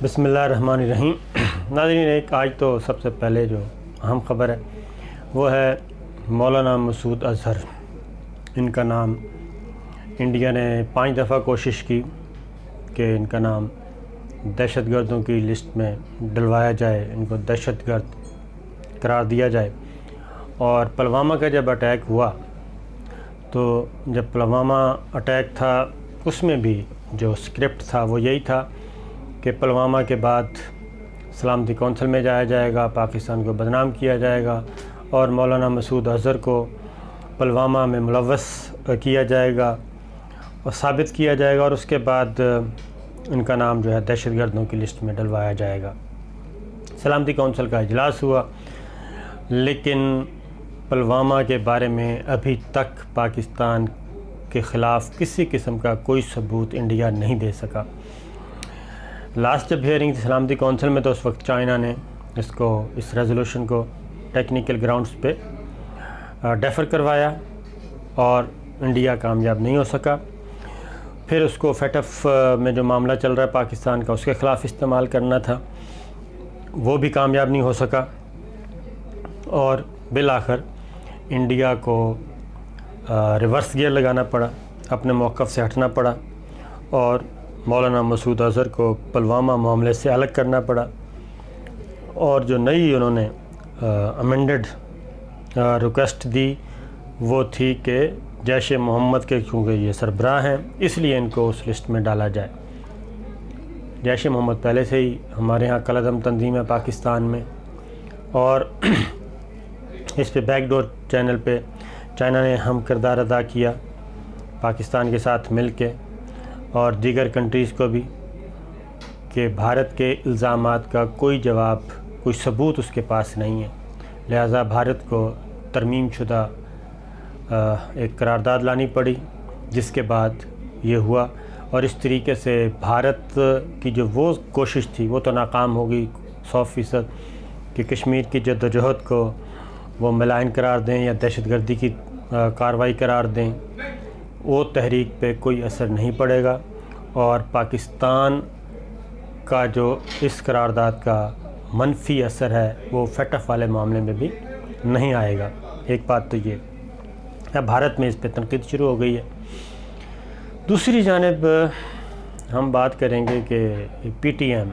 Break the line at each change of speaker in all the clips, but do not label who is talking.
بسم اللہ الرحمن الرحیم۔ ناظرین، ایک آج تو سب سے پہلے جو اہم خبر ہے وہ ہے مولانا مسعود اظہر۔ ان کا نام انڈیا نے 5 دفعہ کوشش کی کہ ان کا نام دہشت گردوں کی لسٹ میں ڈلوایا جائے، ان کو دہشت گرد قرار دیا جائے۔ اور پلوامہ کا جب اٹیک ہوا تو جب پلوامہ اٹیک تھا اس میں بھی جو اسکرپٹ تھا وہ یہی تھا کہ پلوامہ کے بعد سلامتی کونسل میں جایا جائے گا، پاکستان کو بدنام کیا جائے گا اور مولانا مسعود اظہر کو پلوامہ میں ملوث کیا جائے گا اور ثابت کیا جائے گا، اور اس کے بعد ان کا نام جو ہے دہشت گردوں کی لسٹ میں ڈلوایا جائے گا۔ سلامتی کونسل کا اجلاس ہوا، لیکن پلوامہ کے بارے میں ابھی تک پاکستان کے خلاف کسی قسم کا کوئی ثبوت انڈیا نہیں دے سکا۔ لاسٹ جب ہیئرنگ تھی سلامتی کونسل میں تو اس وقت چائنا نے اس ریزولوشن کو ٹیکنیکل گراؤنڈز پہ ڈیفر کروایا اور انڈیا کامیاب نہیں ہو سکا۔ پھر اس کو فیٹف میں جو معاملہ چل رہا ہے پاکستان کا، اس کے خلاف استعمال کرنا تھا، وہ بھی کامیاب نہیں ہو سکا، اور بالآخر انڈیا کو ریورس گیئر لگانا پڑا، اپنے موقف سے ہٹنا پڑا اور مولانا مسعود اظہر کو پلوامہ معاملے سے الگ کرنا پڑا۔ اور جو نئی انہوں نے امینڈڈ ریکویسٹ دی وہ تھی کہ جیش محمد کے کیونکہ یہ سربراہ ہیں اس لیے ان کو اس لسٹ میں ڈالا جائے۔ جیش محمد پہلے سے ہی ہمارے ہاں کالعدم تنظیم ہے پاکستان میں، اور اس پہ بیک ڈور چینل پہ چائنا نے اہم کردار ادا کیا پاکستان کے ساتھ مل کے، اور دیگر کنٹریز کو بھی، کہ بھارت کے الزامات کا کوئی جواب، کوئی ثبوت اس کے پاس نہیں ہے، لہٰذا بھارت کو ترمیم شدہ ایک قرارداد لانی پڑی، جس کے بعد یہ ہوا۔ اور اس طریقے سے بھارت کی جو وہ کوشش تھی وہ تو ناکام ہو گئی 100% کہ کشمیر کی جدوجہد کو وہ ملائن قرار دیں یا دہشت گردی کی کارروائی قرار دیں، وہ تحریک پہ کوئی اثر نہیں پڑے گا، اور پاکستان کا جو اس قرارداد کا منفی اثر ہے وہ فیٹف والے معاملے میں بھی نہیں آئے گا۔ ایک بات تو یہ اب بھارت میں اس پہ تنقید شروع ہو گئی ہے۔ دوسری جانب ہم بات کریں گے کہ پی ٹی ایم،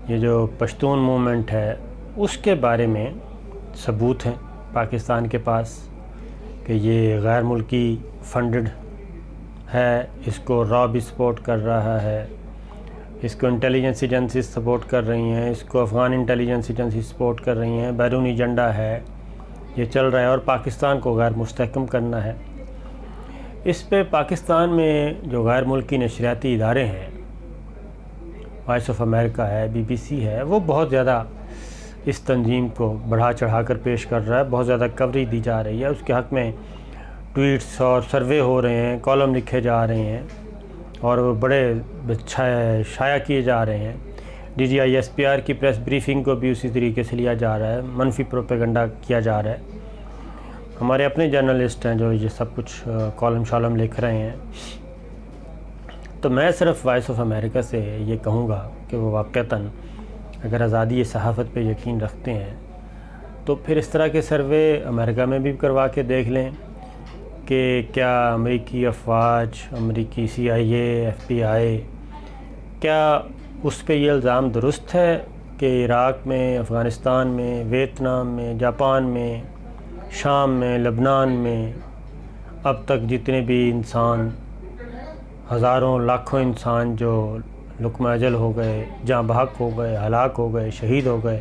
یہ جو پشتون موومنٹ ہے، اس کے بارے میں ثبوت ہیں پاکستان کے پاس کہ یہ غیر ملکی فنڈڈ ہے، اس کو را بھی سپورٹ کر رہا ہے، اس کو انٹیلیجنس ایجنسیز سپورٹ کر رہی ہیں، اس کو افغان انٹیلیجنس ایجنسی سپورٹ کر رہی ہیں، بیرونی ایجنڈا ہے، یہ چل رہا ہے اور پاکستان کو غیر مستحکم کرنا ہے۔ اس پہ پاکستان میں جو غیر ملکی نشریاتی ادارے ہیں، وائس آف امریکہ ہے، بی بی سی ہے، وہ بہت زیادہ اس تنظیم کو بڑھا چڑھا کر پیش کر رہا ہے، بہت زیادہ کوریج دی جا رہی ہے، اس کے حق میں ٹویٹس اور سروے ہو رہے ہیں، کالم لکھے جا رہے ہیں اور وہ بڑے شائع کیے جا رہے ہیں۔ D G I S P R کی پریس بریفنگ کو بھی اسی طریقے سے لیا جا رہا ہے، منفی پروپیگنڈا کیا جا رہا ہے۔ ہمارے اپنے جرنلسٹ ہیں جو یہ سب کچھ کالم شالم لکھ رہے ہیں، تو میں صرف وائس آف امریکہ سے یہ کہوں گا کہ وہ واقعتاً اگر آزادی صحافت پہ یقین رکھتے ہیں تو پھر اس طرح کے سروے امریکہ میں بھی کروا کے دیکھ لیں کہ کیا امریکی افواج، امریکی سی آئی اے، ایف بی آئی، کیا اس پہ یہ الزام درست ہے کہ عراق میں، افغانستان میں، ویتنام میں، جاپان میں، شام میں، لبنان میں اب تک جتنے بھی انسان، ہزاروں لاکھوں انسان جو لقمہ اجل ہو گئے، جاں بحق ہو گئے، ہلاک ہو گئے، شہید ہو گئے،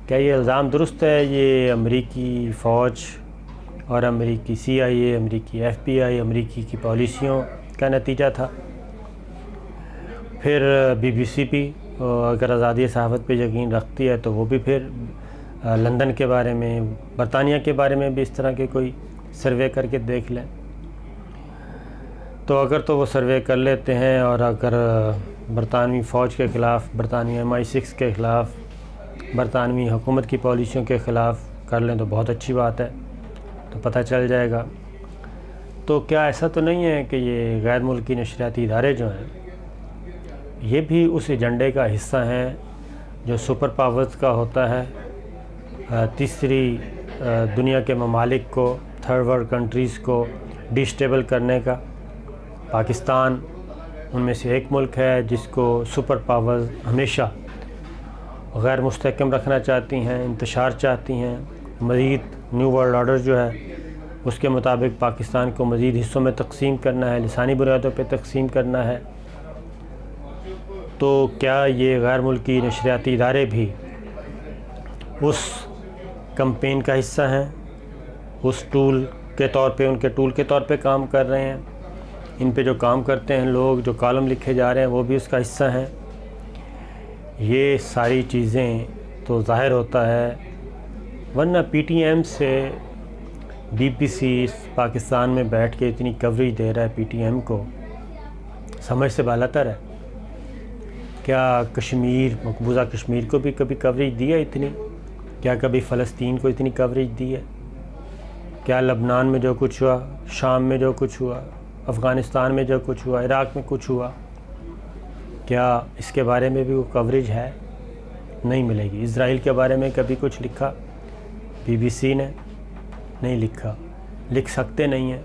کیا یہ الزام درست ہے یہ امریکی فوج اور امریکی سی آئی اے، امریکی ایف بی آئی، امریکی کی پالیسیوں کا نتیجہ تھا؟ پھر بی بی سی بھی اگر آزادی صحافت پہ یقین رکھتی ہے تو وہ بھی پھر لندن کے بارے میں، برطانیہ کے بارے میں بھی اس طرح کے کوئی سروے کر کے دیکھ لیں۔ تو اگر تو وہ سروے کر لیتے ہیں اور اگر برطانوی فوج کے خلاف، برطانوی MI6 کے خلاف، برطانوی حکومت کی پالیسیوں کے خلاف کر لیں تو بہت اچھی بات ہے، تو پتہ چل جائے گا۔ تو کیا ایسا تو نہیں ہے کہ یہ غیر ملکی نشریاتی ادارے جو ہیں یہ بھی اس ایجنڈے کا حصہ ہیں جو سپر پاورز کا ہوتا ہے، تیسری دنیا کے ممالک کو، تھرڈ ورلڈ کنٹریز کو ڈیسٹیبل کرنے کا۔ پاکستان ان میں سے ایک ملک ہے جس کو سپر پاورز ہمیشہ غیر مستحکم رکھنا چاہتی ہیں، انتشار چاہتی ہیں، مزید نیو ورلڈ آرڈر جو ہے اس کے مطابق پاکستان کو مزید حصوں میں تقسیم کرنا ہے، لسانی بنیادوں پہ تقسیم کرنا ہے۔ تو کیا یہ غیر ملکی نشریاتی ادارے بھی اس کمپین کا حصہ ہیں، اس ٹول کے طور پہ، ان کے ٹول کے طور پہ کام کر رہے ہیں؟ ان پہ جو کام کرتے ہیں لوگ، جو کالم لکھے جا رہے ہیں، وہ بھی اس کا حصہ ہیں؟ یہ ساری چیزیں تو ظاہر ہوتا ہے، ورنہ پی ٹی ایم سے بی پی سی پاکستان میں بیٹھ کے اتنی کوریج دے رہا ہے، پی ٹی ایم کو سمجھ سے بالاتر ہے۔ کیا کشمیر، مقبوضہ کشمیر کو بھی کبھی کوریج دی ہے اتنی؟ کیا کبھی فلسطین کو اتنی کوریج دی ہے؟ کیا لبنان میں جو کچھ ہوا، شام میں جو کچھ ہوا، افغانستان میں جو کچھ ہوا، عراق میں کچھ ہوا، کیا اس کے بارے میں بھی وہ کوریج ہے؟ نہیں ملے گی۔ اسرائیل کے بارے میں کبھی کچھ لکھا بی بی سی نے؟ نہیں لکھا، لکھ سکتے نہیں ہیں،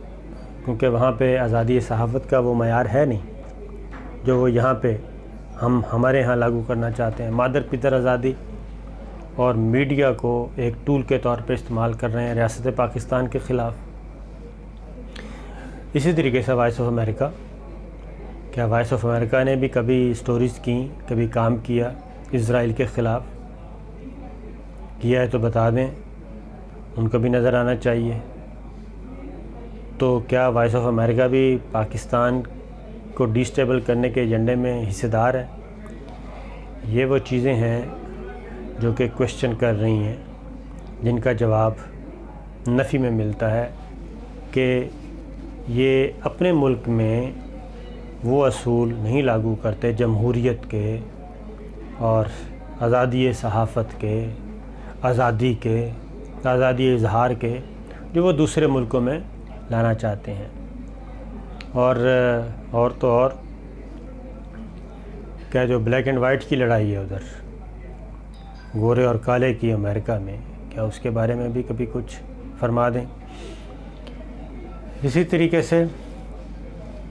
کیونکہ وہاں پہ آزادی صحافت کا وہ معیار ہے نہیں جو وہ یہاں پہ ہمارے ہاں لاگو کرنا چاہتے ہیں۔ مادر پدر آزادی اور میڈیا کو ایک ٹول کے طور پہ استعمال کر رہے ہیں ریاست پاکستان کے خلاف۔ اسی طریقے سے وائس آف امریکہ، کیا وائس آف امریکہ نے بھی کبھی سٹوریز کیں، کبھی کام کیا اسرائیل کے خلاف؟ کیا ہے تو بتا دیں، ان کو بھی نظر آنا چاہیے۔ تو کیا وائس آف امریکہ بھی پاکستان کو ڈیسٹیبل کرنے کے ایجنڈے میں حصہ دار ہے؟ یہ وہ چیزیں ہیں جو کہ کوشچن کر رہی ہیں، جن کا جواب نفی میں ملتا ہے کہ یہ اپنے ملک میں وہ اصول نہیں لاگو کرتے جمہوریت کے اور آزادی صحافت کے، آزادی کے، آزادی اظہار کے، جو وہ دوسرے ملکوں میں لانا چاہتے ہیں۔ اور تو اور کیا جو بلیک اینڈ وائٹ کی لڑائی ہے ادھر، گورے اور کالے کی امریکہ میں، کیا اس کے بارے میں بھی کبھی کچھ فرما دیں؟ اسی طریقے سے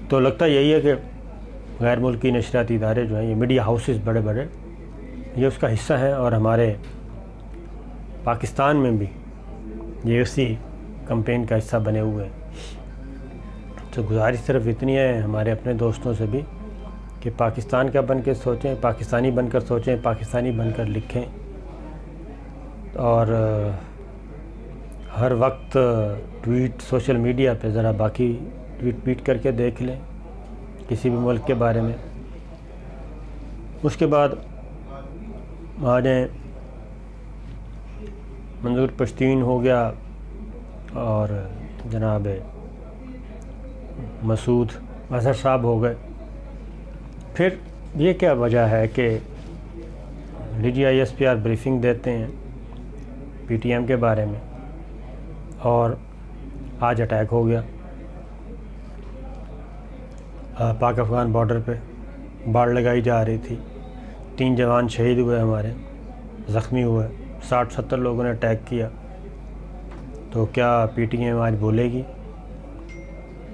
تو لگتا یہی ہے کہ غیر ملکی نشریاتی ادارے جو ہیں، یہ میڈیا ہاؤسز بڑے بڑے، یہ اس کا حصہ ہیں، اور ہمارے پاکستان میں بھی یہ اسی کمپین کا حصہ بنے ہوئے ہیں۔ تو گزارش صرف اتنی ہے ہمارے اپنے دوستوں سے بھی کہ پاکستان کا بن کے سوچیں، پاکستانی بن کر سوچیں، پاکستانی بن کر لکھیں، اور ہر وقت ٹویٹ سوشل میڈیا پہ ذرا باقی ٹویٹ کر کے دیکھ لیں کسی بھی ملک کے بارے میں۔ اس کے بعد آ جائیں، منظور پشتین ہو گیا اور جناب مسعود اظہر صاحب ہو گئے۔ پھر یہ کیا وجہ ہے کہ D G I S P R briefing دیتے ہیں پی ٹی ایم کے بارے میں، اور آج اٹیک ہو گیا پاک افغان بارڈر پہ، باڑ لگائی جا رہی تھی، 3 جوان شہید ہوئے، ہمارے زخمی ہوئے، 60-70 لوگوں نے اٹیک کیا۔ تو کیا پی ٹی ایم آج بولے گی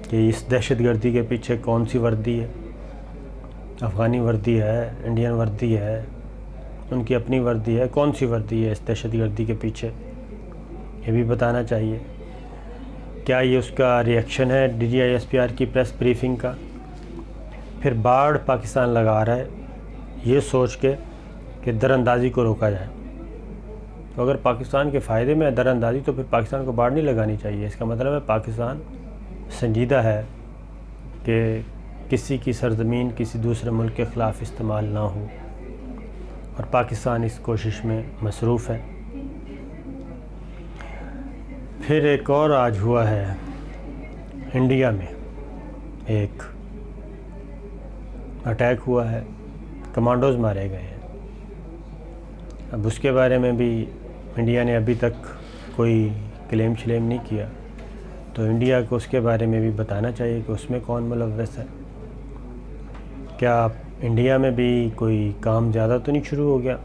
کہ اس دہشت گردی کے پیچھے کون سی وردی ہے؟ افغانی وردی ہے، انڈین وردی ہے، ان کی اپنی وردی ہے، کون سی وردی ہے اس دہشت گردی کے پیچھے؟ یہ بھی بتانا چاہیے۔ کیا یہ اس کا ریئیکشن ہے D G I S P R کی پریس بریفنگ کا؟ پھر باڑ پاکستان لگا رہا ہے یہ سوچ کے کہ در اندازی کو روکا جائے۔ تو اگر پاکستان کے فائدے میں در اندازی تو پھر پاکستان کو باڑ نہیں لگانی چاہیے۔ اس کا مطلب ہے پاکستان سنجیدہ ہے کہ کسی کی سرزمین کسی دوسرے ملک کے خلاف استعمال نہ ہو، اور پاکستان اس کوشش میں مصروف ہے۔ پھر ایک اور آج ہوا ہے انڈیا میں، ایک اٹیک ہوا ہے، کمانڈوز مارے گئے ہیں۔ اب اس کے بارے میں بھی انڈیا نے ابھی تک کوئی کلیم نہیں کیا، تو انڈیا کو اس کے بارے میں بھی بتانا چاہیے کہ اس میں کون ملوث ہے۔ کیا انڈیا میں بھی کوئی کام زیادہ تو نہیں شروع ہو گیا؟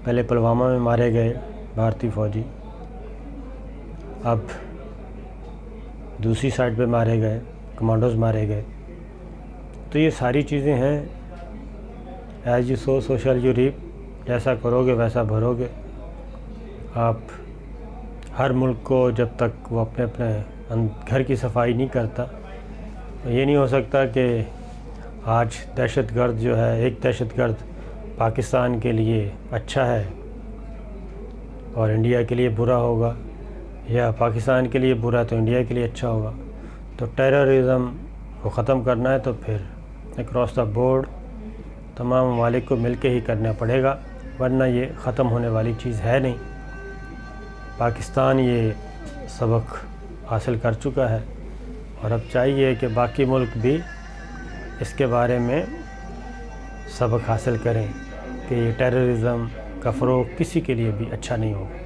پہلے پلوامہ میں مارے گئے بھارتی فوجی، اب دوسری سائڈ پہ مارے گئے، کمانڈوز مارے گئے. تو یہ ساری چیزیں ہیں، as you sow so shall you reap, جیسا کرو گے ویسا بھرو گے. آپ ہر ملک کو جب تک وہ اپنے گھر کی صفائی نہیں کرتا، یہ نہیں ہو سکتا کہ آج دہشت گرد جو ہے، ایک دہشت گرد پاکستان کے لیے اچھا ہے اور انڈیا کے لیے برا ہوگا، یا پاکستان کے لیے برا تو انڈیا کے لیے اچھا ہوگا. تو ٹیررزم کو ختم کرنا ہے تو پھر اکراس دا بورڈ تمام ممالک کو مل کے ہی کرنا پڑے گا، ورنہ یہ ختم ہونے والی چیز ہے نہیں. پاکستان یہ سبق حاصل کر چکا ہے، اور اب چاہیے کہ باقی ملک بھی اس کے بارے میں سبق حاصل کریں کہ یہ ٹیررزم کا فروغ کسی کے لیے بھی اچھا نہیں ہوگا.